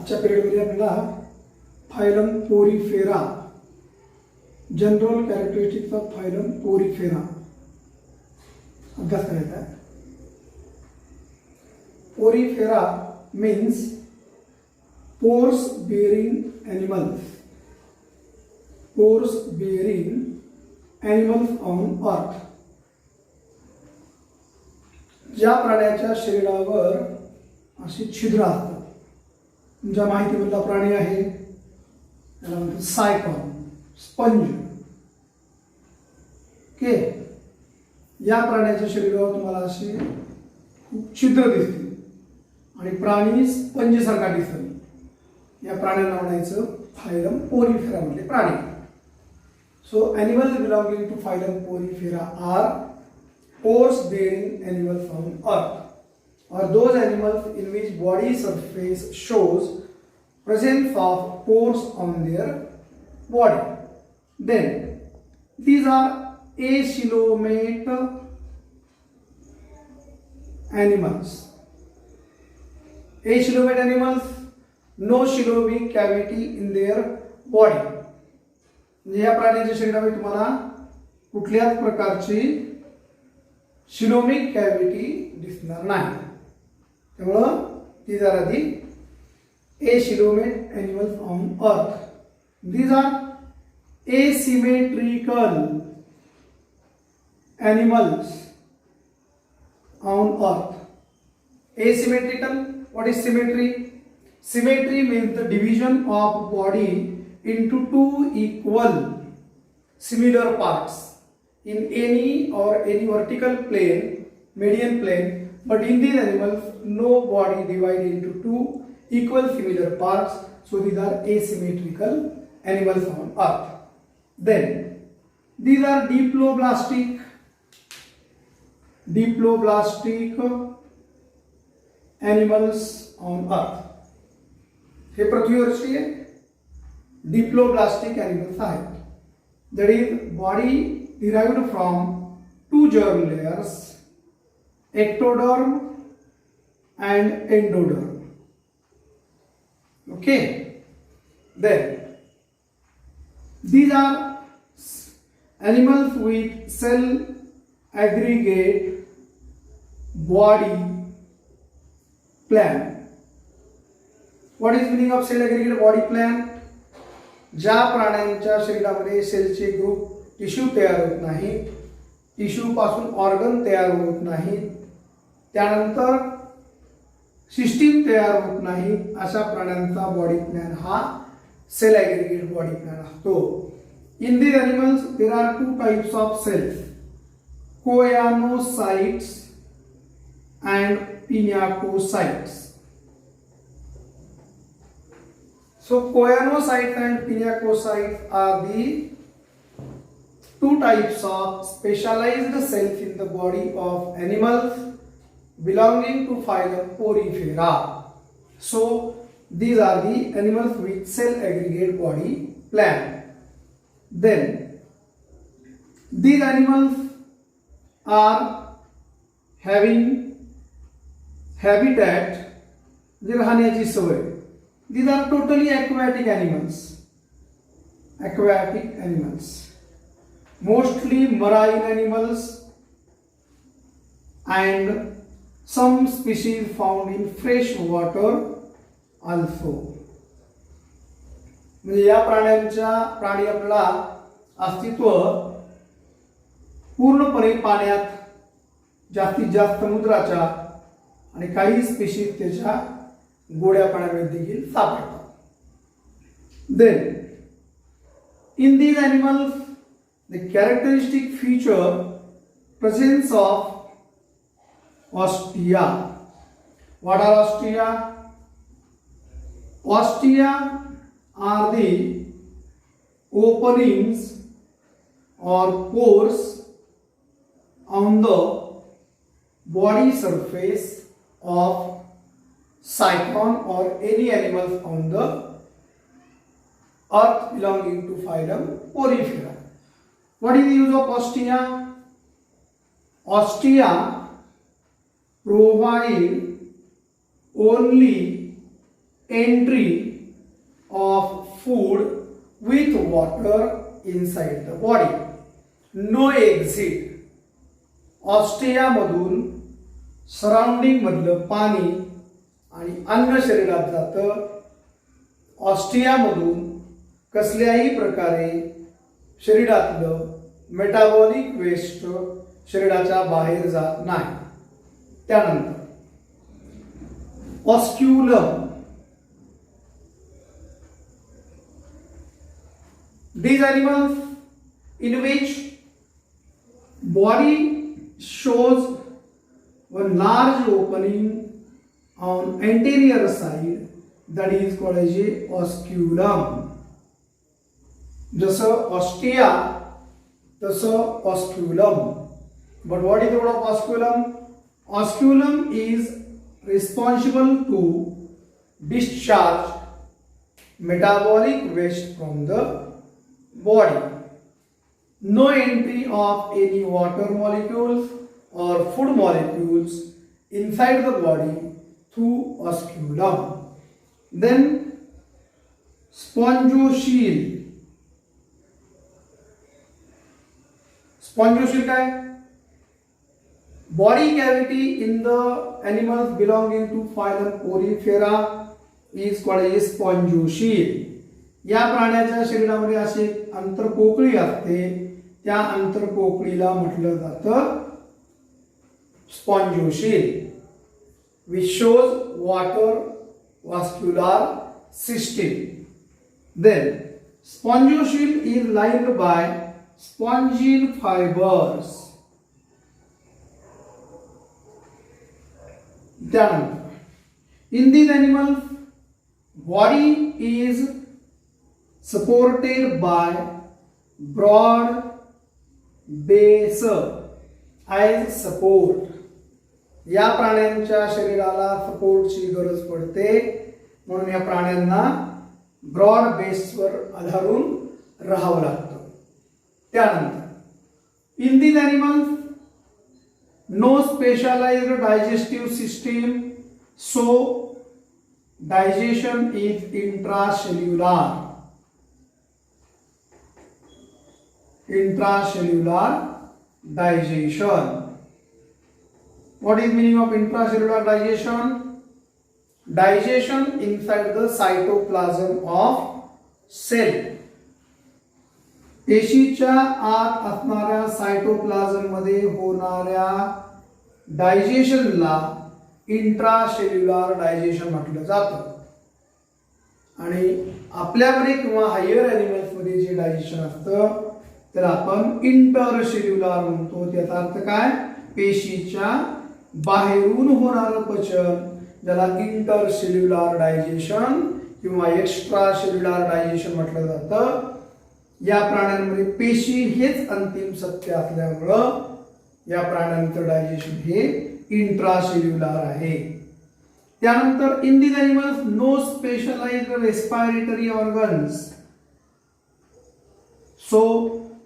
आजच्या पिरियडमध्ये आपल्याला phylum Porifera, general characteristics of phylum Porifera अभ्यास करायचा आहे. Porifera means pores bearing animals. Pores bearing animals on earth. ज्या प्राण्याच्या शरीरावर अशी छिद्र असतात. तुमच्या माहितीमधला प्राणी आहे त्याला म्हणतात सायकॉन, स्पंज. ओके, या प्राण्याच्या शरीरावर तुम्हाला असे खूप छिद्र दिसतील आणि प्राणी स्पंज सारखा दिसतो. या प्राण्यांना म्हणायचं फायलम पोरीफेरा म्हणजे प्राणी. So animals belonging to phylum Porifera are pores bearing animals on earth, or those animals in which body surface shows presence of pores on their body. Then these are acoelomate animals. Acoelomate animals, no coelomic cavity in their body. म्हणजे या प्राण्याच्या शरीरामध्ये तुम्हाला कुठल्याच प्रकारची शिलोमिक cavity दिसणार नाही. त्यामुळं these are the acoelomate animals on earth. These are asymmetrical animals on earth. Asymmetrical, what is symmetry? Symmetry means the division of body into two equal similar parts in any vertical plane, median plane, but in these animals no body divided into two equal similar parts, so these are asymmetrical animals on earth. Then these are diploblastic animals on earth. हे पृथ्वीवरचे diploblastic animals आहेत. that is body derived from two germ layers, ectoderm and endoderm. Okay, then these are animals with cell aggregate body plan. What is meaning of cell aggregate body plan? ज्या प्राण्यांच्या शरीरामध्ये सेलचे group tissue तयार होत नाही, tissue पासून organ तयार होत नाही, त्यानंतर सिस्टीम तयार होत नाही, अशा प्राण्यांचा बॉडी प्लॅन हा सेल ॲग्रिगेट बॉडी प्लॅन असतो. In these animals there are two types of cells, choanocytes and pinacocytes. So koyanocytes and pineacocytes are the two types of specialized cells in the body of animals belonging to phylum Porifera. So these are the animals with cell aggregate body plan. Then these animals are having habitat, जे राहण्याची सवय. These are totally aquatic animals. Mostly marine animals and some species found in fresh water also. म्हणजे या प्राणी आपला अस्तित्व पूर्णपणे पाण्यात, जास्तीत जास्त समुद्राच्या, आणि काही स्पीशीज त्याच्या गोड्या पाण्यामध्ये देखील सापडतात. Then in these animals the characteristic feature presence of ostia. What are ostia? Ostia are the openings or pores on the body surface of cyclone or any animals on the earth belonging to phylum Porifera. What is the use of ostia? Ostia provide only entry of food with water inside the body. No exit. ऑस्टियामधून surrounding मधलं पाणी आणि अन्न शरीरात जातं. ऑस्टियामधून कसल्याही प्रकारे शरीरातलं metabolic waste शरीराच्या बाहेर जात नाही. त्यानंतर ऑस्क्युलम. These animals in which body shows one large opening on anterior side, that is called as a osculum. जसं ऑस्टिया तसं osculum. But what is the word of osculum? Osculum is responsible to discharge metabolic waste from the body. No entry of any water molecules or food molecules inside the body through osculum. Then spongiocele. Spongiocele काय? Body cavity in the animals belonging to phylum Porifera is called as spongiocele. या प्राण्याच्या शरीरामध्ये असे एक अंतरपोकळी असते, त्या अंतरपोकळीला म्हटलं जातं स्पॉन्जिओशिल, which shows water vascular system. Then spongiocele is lined by spongin fibers. त्यानंतर in these animals body is supported by broad base as support. या प्राण्यांच्या शरीराला सपोर्टची गरज पडते, म्हणून या प्राण्यांना ब्रॉड बेसवर आधारून राहावं लागतं. त्यानंतर in these animals no specialized digestive system, so digestion is intracellular. Intracellular digestion. What is meaning of intracellular digestion? Digestion inside the cytoplasm of cell. पेशीच्या आत असणाऱ्या सायटोप्लाझम मध्ये होणाऱ्या डायजेशनला इंट्रासेल्युलर डायजेशन म्हटलं जातं. आणि आपल्यामध्ये किंवा हायर ॲनिमल्स मध्ये जे डायजेशन असतं त्याला आपण इंटरसेल्युलर म्हणतो. त्याचा अर्थ काय? पेशीच्या बाहेरून होणारं पचन, ज्याला इंटरसेल्युलर डायजेशन किंवा एक्स्ट्रा सेल्युलर डायजेशन म्हटलं जातं. या प्राण्यांमध्ये पेशी हेच अंतिम सत्य असल्यामुळं या प्राण्यांचं डायजेशन हे इंट्रासेल्युलर आहे. त्यानंतर in these animals no specialized respiratory organs, so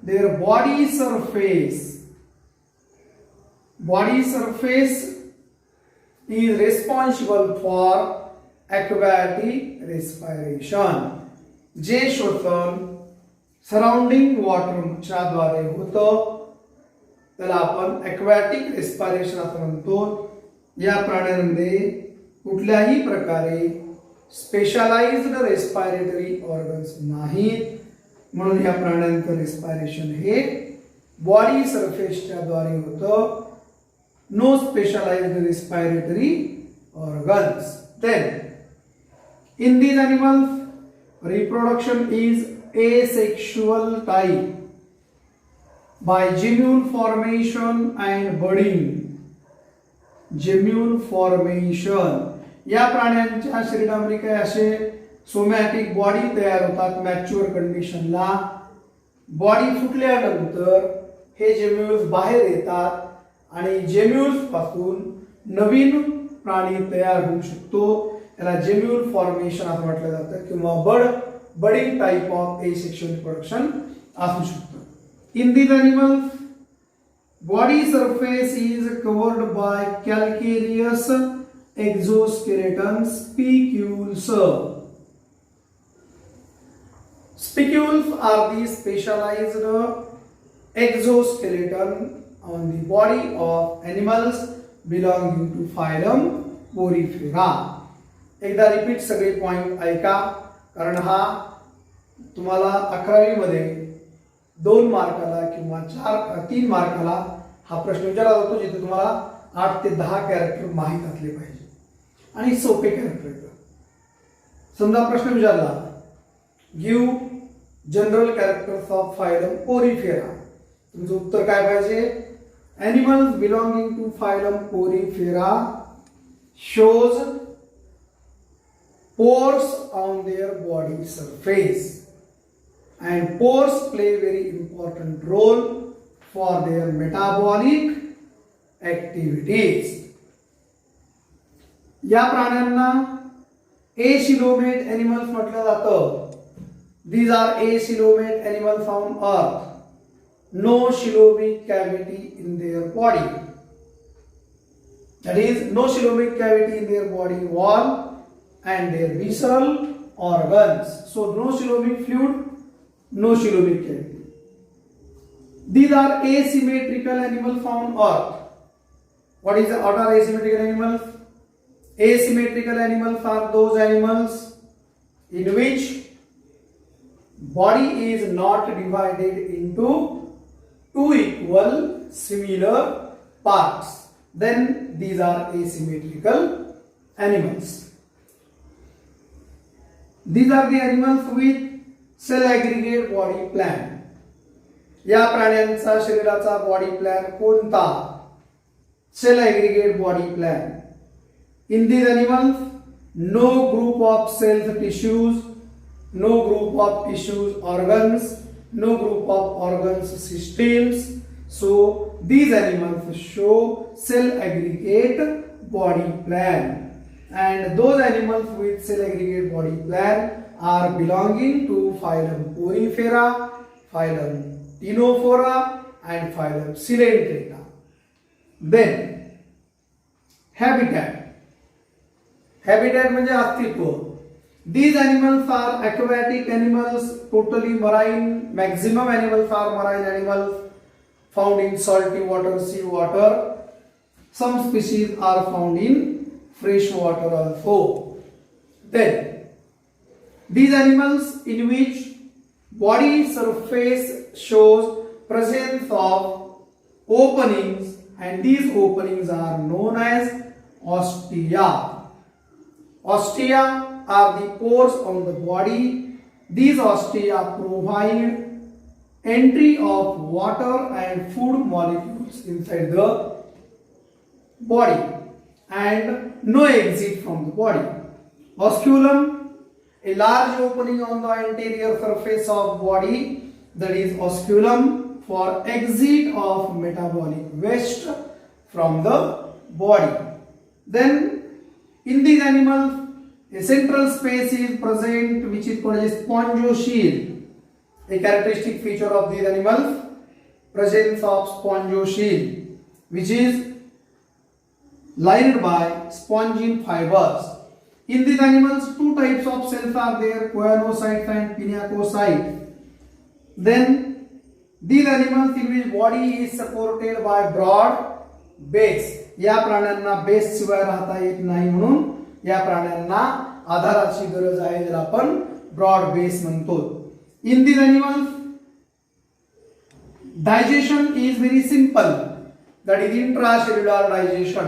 their body surface is responsible for aquatic respiration. जे श्वसन सराउंडिंग वॉटरच्या द्वारे होतं त्याला आपण aquatic respiration असं म्हणतो. या प्राण्यांमध्ये कुठल्याही प्रकारे स्पेशलाइज्ड रेस्पिरेटरी ऑर्गन्स नाहीत, म्हणून या प्राण्यांचं रेस्पिरेशन हे बॉडी सरफेसच्या द्वारे होतं. No specialized respiratory organs. Then in these animals reproduction is asexual type by gemule formation and budding. Gemmule formation. या प्राण्यांच्या शरीरामध्ये काय असे सोमॅटिक बॉडी तयार होतात मॅच्युअर कंडिशनला. बॉडी फुटल्यानंतर हे जेम्युल्स बाहेर येतात आणि जेम्युल्स पासून नवीन प्राणी तयार होऊ शकतो. याला जेम्युल फॉर्मेशन असं म्हटलं जातं किंवा budding type of asexual reproduction असू शकतं. इन these animals body surface is covered by calcareous exoskeleton spicules. Spicules are the specialized exoskeleton on the body of animals belonging to phylum Porifera. एकदा रिपीट सगळे point ऐका, कारण हा तुम्हाला 11वी मध्ये 2 मार्काला किंवा 3 मार्काला हा प्रश्न विचारला जातो, जिथे तुम्हाला 8 ते 10 कॅरेक्टर माहीत असले पाहिजे आणि सोपे कॅरेक्टर आहेत. समजा प्रश्न विचारला, give general characters of phylum Porifera, तुमचं उत्तर काय पाहिजे? Animals belonging to phylum Porifera shows pores on their body surface, and pores play very important role for their metabolic activities. या प्राण्यांना acoelomate animals म्हटलं जातं. These are acoelomate animals on earth. No coelomic cavity in their body. That is, no coelomic cavity in their body wall and their visceral organs. So no coelomic fluid, no coelomic cavity. These are asymmetrical animals found on earth. What are asymmetrical animals? Asymmetrical animals are those animals in which body is not divided into 2 equal similar parts. Then these are asymmetrical animals. These are the animals with cell aggregate body plan. या प्राण्यांचा शरीराचा body plan कोणता? Cell aggregate body plan. In these animals, no group of cells tissues, no group of tissues organs, no group of organs systems. So these animals show cell aggregate body plan, and those animals with cell aggregate body plan are belonging to phylum Porifera, phylum Ctenophora, and phylum Coelenterata. Then habitat. Habitat म्हणजे अस्तित्व. These animals are aquatic animals, totally marine. Maximum animals are marine animals found in salty water, sea water. Some species are found in fresh water also. Then these animals in which body surface shows presence of openings, and these openings are known as ostia. Ostia are the pores on the body. These ostia provide entry of water and food molecules inside the body and no exit from the body. Osculum, a large opening on the anterior surface of body, that is osculum, for exit of metabolic waste from the body. Then in these animals, a central space is present which is called as spongioshield. A characteristic feature of these animals, presence of spongioshield, which is lined by spongin fibers. In these animals, 2 types of cells are there, choanocytes and pinacocytes. Then these animals in which body is supported by broad base. या प्राण्यांना base शिवाय राहता येत नाही, म्हणून या प्राण्यांना आधाराची गरज आहे, ज्याला आपण ब्रॉड बेस म्हणतो. In these animals, digestion is very simple, that is intracellular digestion.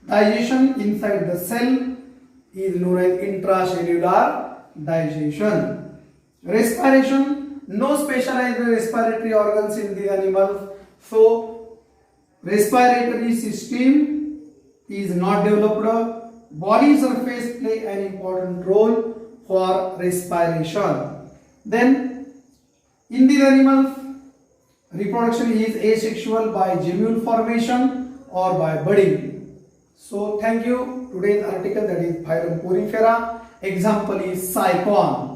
Digestion inside the cell is known as intracellular digestion. Respiration, no specialized respiratory organs in these animals, so respiratory system is not developed. Body surface play an important role for respiration. Then in these animals, reproduction is asexual by gemule formation or by budding. So thank you. Today's article, that is phylum Porifera. Example is Cycon.